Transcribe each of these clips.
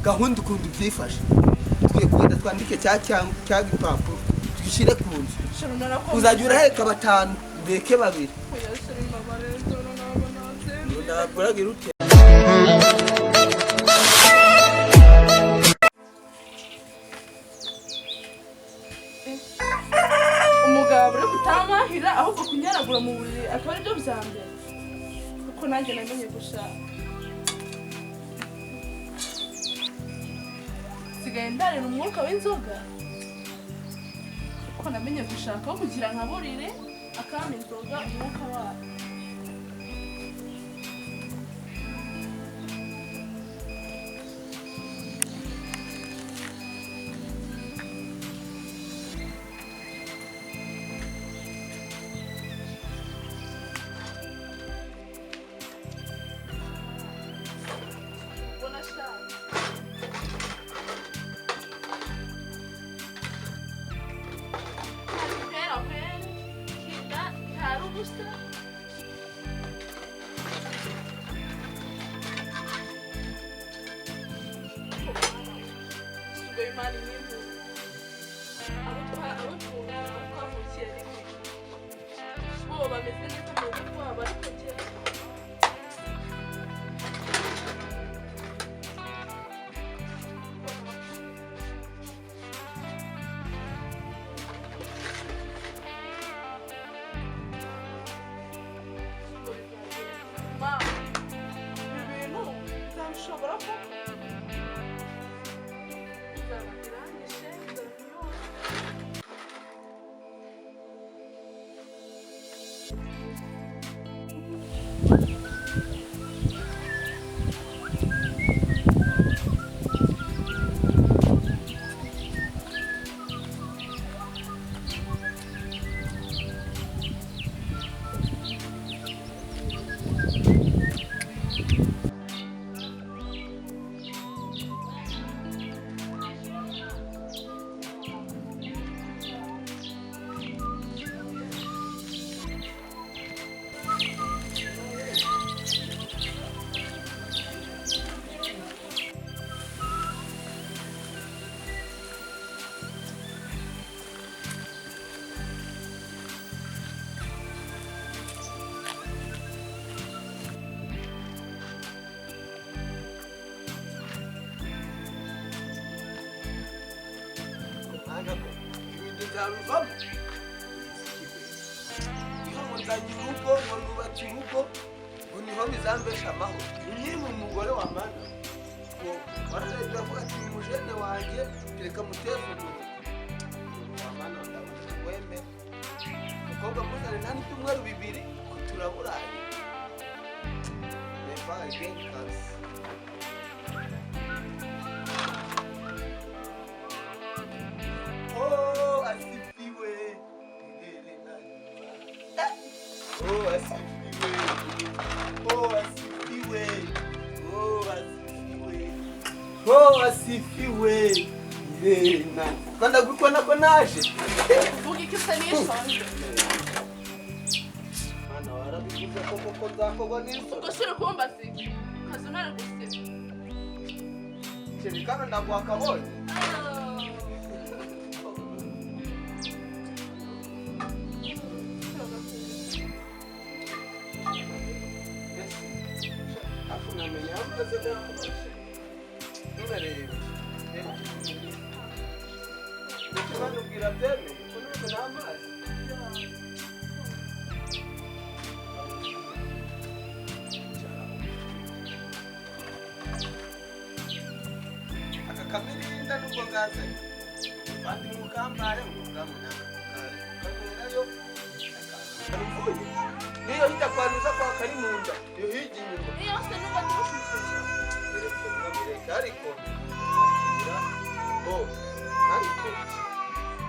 gahunda ukuntu byifashe twiye kugenda twandike cya gipapuro tugishire ku nzu uzajya uraheka batanu ndeke babiri naburagira ute umugabo uri kutamahira ahubwo kunyaragura mu buriri akaba ari byo byambere kuko nanjye namenye gushaka sigaye ndarira umwuka w'inzoga kuko namenye gushaka aho kugira nkaburire akama inzoga umwuka wayo nzabivamo iyo muzanye urugo ngo nubatse urugo ngo niho bizambesha amahoro nkiri mu mugore wa mana ngo wararebye avuga ati mujene wanjye reka muteze urugo wa mana ndabuze wemere umukobwa muzane nta n'ibyumweru bibiri ko turaburaye never again cause asifiwe Irena kwanda gukona ko naje vuga iki se nishonje mana warabivuze koko nzakogwa n'iso ubwo shire kumbaza iki kazo nari gusiba cyerikana ndagwakabonye afunamenya amaze n'amazi Nubwira byeme kunuko n'amazi aka kamirinda nuko ngazanye kandi mukambare mukamuna kamerayo niyo hita kwanuza kwa kari munda yo higi nyuma iyo se nuba dushishije ariko oh ariko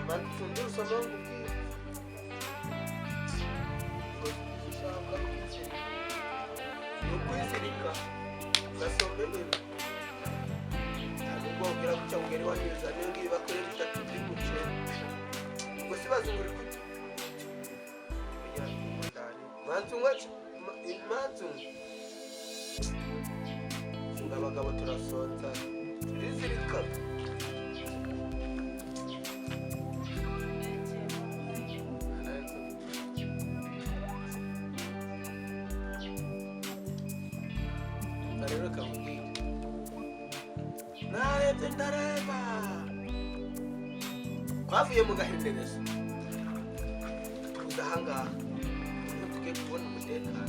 bandifundira usomanga ukwizirika ugasomberera ntabwo ubwira gutya mugeri wanyuza niyo ngiyo bakorera itatu by'umuceri ubwo si bazungura ikuti manzunga abagabo turasonza ndarabye ndareba twavuye mu gahenderezo tuza ahangaha tugiye kubona umutekano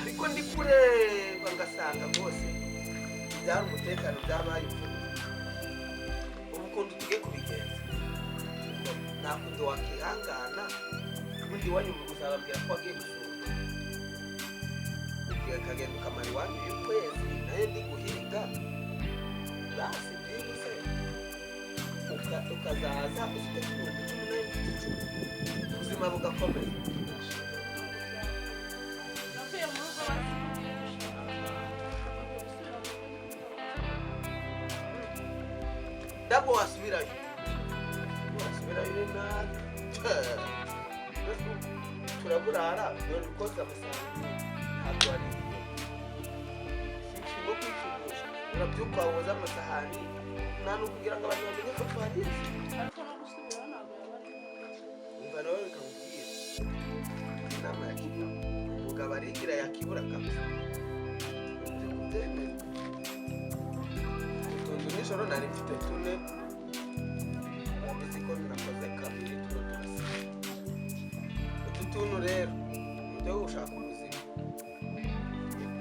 ariko ndi kureba ngasanga rwose byari umutekano byabaye ubu kundi tugiye kubigenza nta kundi wakihangana ubundi wanyuma uzababwira ko wagiye gusura ukagenda ukamara iwanyu y'ukwezi nayo ndi guhiga basi byibuze ukazaza ufite ibihumbi 10 ubuzima bugakomeza ndabwo wasubirayo nabi turaburara dore ukoze amafaranga ntabwo ari sinshimo kwishimisha urabyuka woza amasahani nta n'ukubwira ngo abantu bamenye ko twagize ariko no gusubira ntabwo yabari umva nawe bikamubwira inama ya kiba umugabo arigira yakibura kabisa kubyemera utuntu nijoro nari mfite tune ko birakoze kabiri tuba turasa utu tuntu rero ujya ushaka ubuzima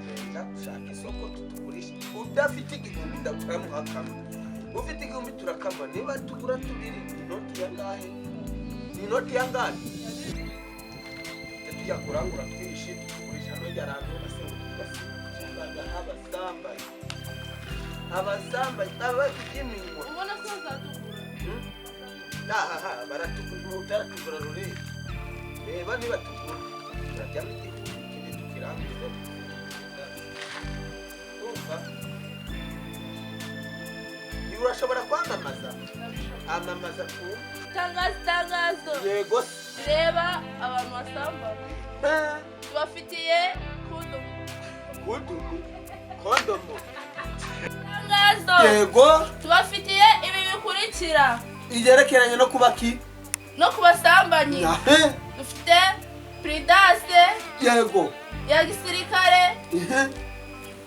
ugenda ushaka isoko tutugurisha udafite igihumbi ndakuramuha kamwe ufite igihumbi turakama niba tugura tubiri inoti ya ngahe ni inoti ya ngahe tujya kurangura twishi tugurisha nojya ahantu hose tugasanga abasambaye abafite ubona ko bazatugura baratukura rureba reba niba tukura turajyamo ikindi tukirangiza urumva niba urashobora kwamamaza ku itangazo yego reba abantu basamba tubafitiye kondomu itangazo yego tubafitiye ibi bikurikira igerekeranye no kubaki no kubasambanyi dufite Pridase yego ya gisirikare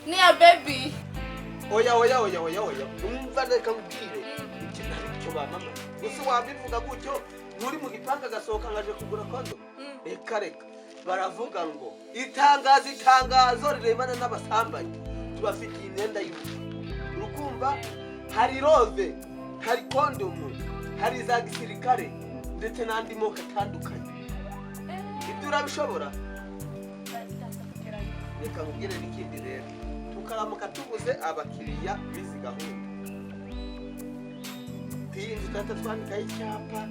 niya baby oya umva reka nkubwire icyo bamama gusa wabivuga gutyo nturi mu gipanga gasohoka ngaje kugura kondo reka baravuga ngo itangazo rirebana n'abasambanyi tubafitiye imyenda y'ubusa urukumva hari rove hari kondomu hari za gisirikare ndetse n'andi moko atandukanye ibyo urabishobora reka nkubwire n'ikindi rero tukaramuka tubuze abakiriya bizi gahunda iyi nzu tata twandikaho icyapa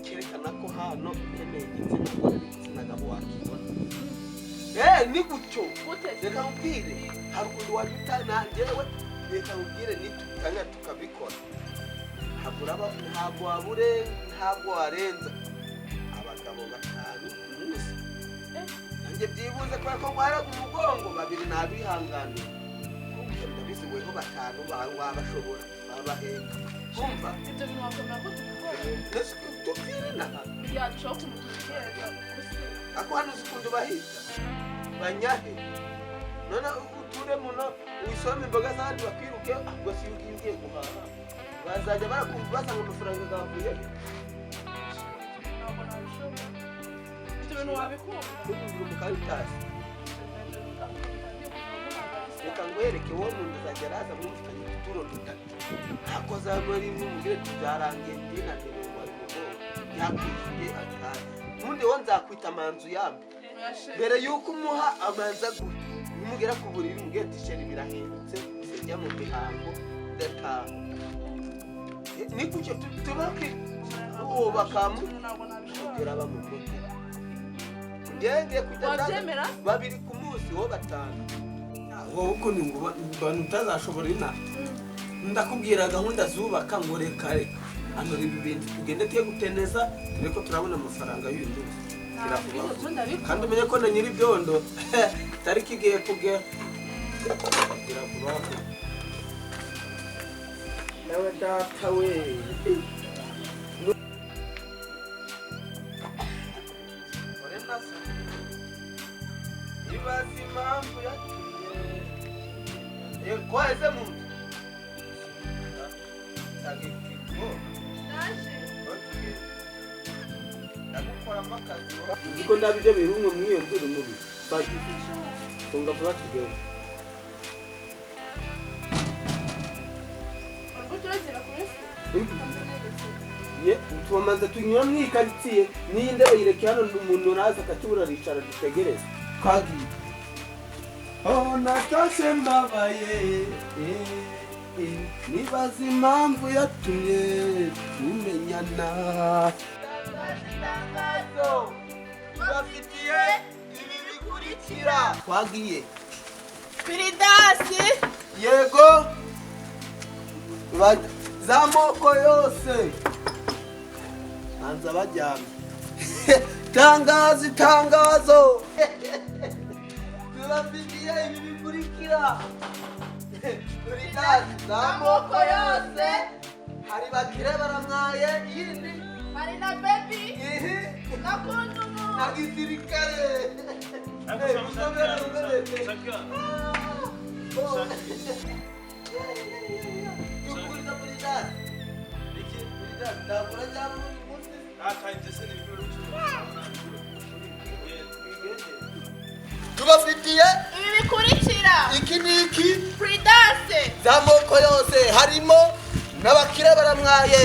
cyerekana ko hano ukeneye igitsina gabo wakibona ni gutyo reka nkubwire hari ukuntu wabita nanjyewe reka nkubwire nitutanya tukabikora ntabwo warenza abagabo 5 umunsi nanjye byibuze kubera ko ngwaraga umugongo 2 nabihanganira ndabizi weho 5 wabashobora babaheka kumva ibyo bintu wakomera ko tubwire naha yadushaho kumutubwira ako hano ukuntu bahita banyahe none uture muno wisome imboga zandi bakwiruke ahubwo si ugiye guhaha bazajya barakumva basanga amafaranga gavuye ibyo bintu wabikunda kugira umukaritasi reka ngwereke wowe muntu uzajya araza mwumvikanye uturo dutatu ntakoze hano rimwe umubwire tubyarangiye ndinanire wari mugo yakwishyuye akazi ubundi wo nzakwita amanzu yambe mbere yuko umuha amanza gute nimugera ku buriri mubwire tisheri birahindutse sijya mu mihango ndataha ni kucyo tubake uwo bakamu kugira bamukote ngenge kujya wabyemera 2 ku munsi wo 5 wowe uko ni ngo bantu utazashobora ina ndakubwira gahunda zubaka ngo reka hano ibi bintu tugende tuye guteneza dore ko turabona amafaranga y'undi kandi umenye ko na nyiri byondo tariki igiye kugera nawe data we ibaze impamvu yatumye kwaheze mu nzu Kuko ndabije birumwe mwiyo nzuru mubi. Bati. Tunga vuba tugere. Ye, tumaze tunyura mwikaritsiye niyi ndebe yireke hano umuntu naza akatubura ricara dutegereze. Kagiye. Oh natashe mbabaye. Nibaza impamvu yatumye tumenyana. Bafitiye ibi bikurikira. Twagiye. Piridasi. Yego. Zamoko yose. Anza bajyana. Itangazo. Tubafitiye ibi bikurikira. Piridasi zamoko yose. Hari bakire baramwaye yindi. Hari na baby. Na kundumu. Na gisirikare. Tubafitiye ibi bikurikira. Iki niki Piridasi zamoko yose harimo n'abakire baramwaye.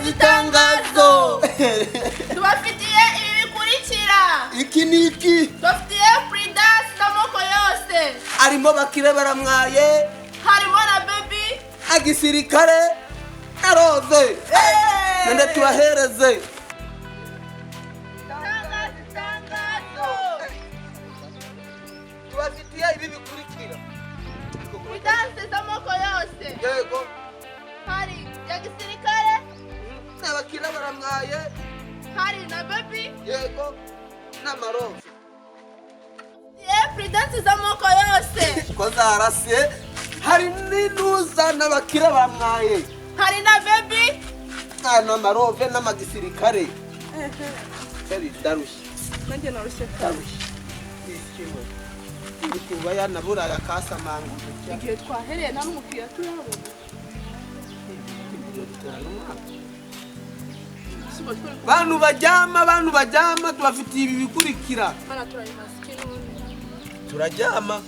Itangazo. Tubafitiye ibi bikurikira. Iki niki Tubafitiye Piridasi zamoko yose. harimo bakire baramwaye. Harimo na baby. Agisirikare na rose. Nende tubahereze. Tubafitiye ibi bikurikira. Piridasi zamoko yose. Yego. Hari ya gisirikare. N'abakire baramwaye. Hari na baby. Yego. N'amarofe. Piridasi zamoko yose. Ko zarase. Hari n'inuza n'abakire baramwaye. Hari na baby. N'amarofe n'amagisirikare. Kari darushi. Nanjye narushye. Darushi. Ikiwe. Kuba yanabura yakasa mangu. Igihe twahereye nta n'umukiriya turabona. Bantu bajyama tubafitiye ibi bikurikira. Hano turayimaze ikintu. Turajyama.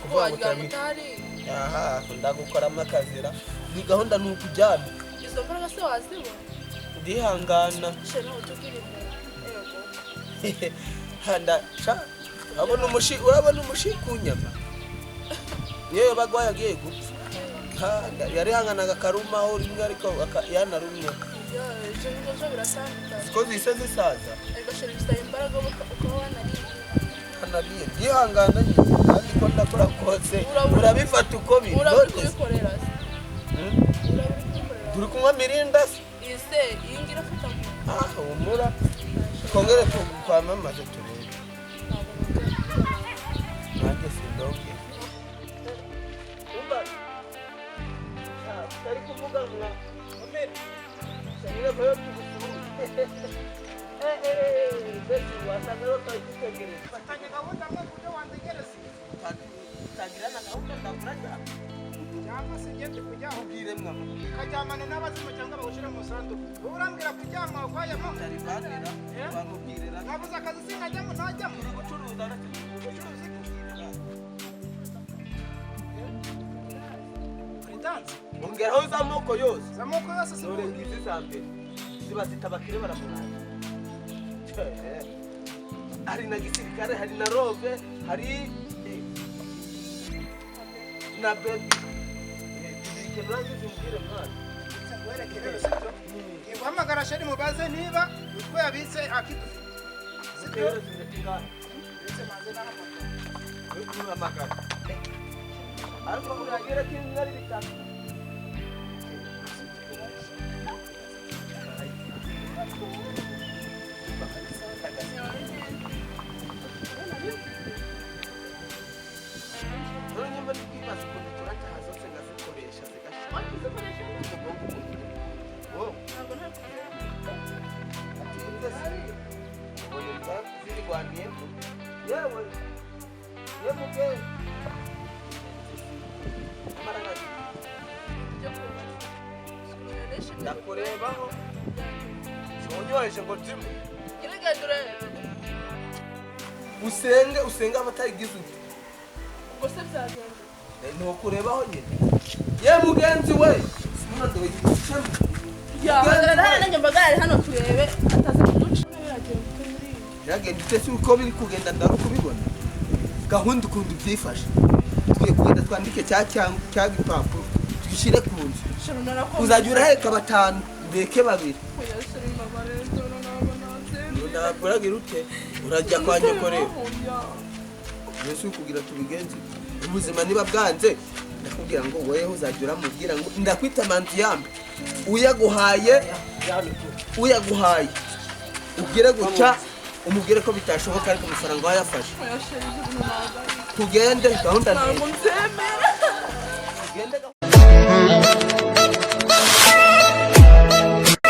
Kuvuga ngo Mutari. aha ndagukoramo akazira. Ni gahunda ni ukujyama. Izo mbaraga se wazibona? Ndihangana. Sheno utugire imbere. Yego. Handa cha urabona umushikunyama. Yewe bagwaya agiye gupfa. Handa yari hanganaga karuma aho rimwe ariko yanarumye. Yo, je nizo birasanga. Ko zise zisaza. Ego sheri bisaba imbaraga ukaba wanariye. Hanariye ndihangana nyine kandi ko ndakora kose urabifata uko biri. Urabikorera se. Turi kunywa mirinda se. Ise yingira afata. Umura. Kongere twamamaze turebe. Nanjye sindoke. Umba. Tari kuvuga ngo Omer. Sanira bayo tugusuru. Besi wasanga bakayitegereza. Batanye gahunda mwe kujya wandegereza. Tagirana gahunda ndakuraja. Cyangwa se ngende kujyaho Ubwire mwama. kajyamane n'abazimu cyangwa bagushyira mu sanduku. Wowe urambwira kuryama ukwayemo. Taribanira. Bamubwirira. Nabuze akazi sinajyamo ntajyamo. Uri gucuruza Ubucuruzi Piridasi ongeraho zamoko yose. zamoko yose Dore ngizi zambe. Ziba zitabakire baramurana. Hari na gisirikare, hari na rove, hari na baby. Ikintu cy'umbwire mwana. werekerere sibyo. Guhamagara sheri mubaze niba utwo yabitse akidufite. Sibyo? Ndetse maze n'ahamagara. Magana. Ariko uragira ko ari bitatu. None mbona kwibaza ko turatahaza se ngazikoresha zigashaka. Oh. Yewe. Yewe. ndakurebaho sonyoheje ngo ndimo usenge abatayigize ute ubwo se byagenda ntukurebaho nyine ye mugenzi we yahagarara nanjye mbagare hano turebe ataza kuduca biragenda ute si uko biri kugenda ndari kubibona gahunda ukuntu byifashe tugiye kugenda twandike cya gipapuro tugishyire ku nzu uzajya uraheka 5 ndeke 2 ndababwiragira ute urajya kwa nyokorera yesu kugira tubigenze ubuzima niba bwanze ndakubwira ngo wowe uzajya uramubwira ngo ndakwita manzi yambe uyaguhaye ubwire guca umubwire ko bitashoboka ariko amafaranga wayafashe tugende gahunda ntabwo nzemera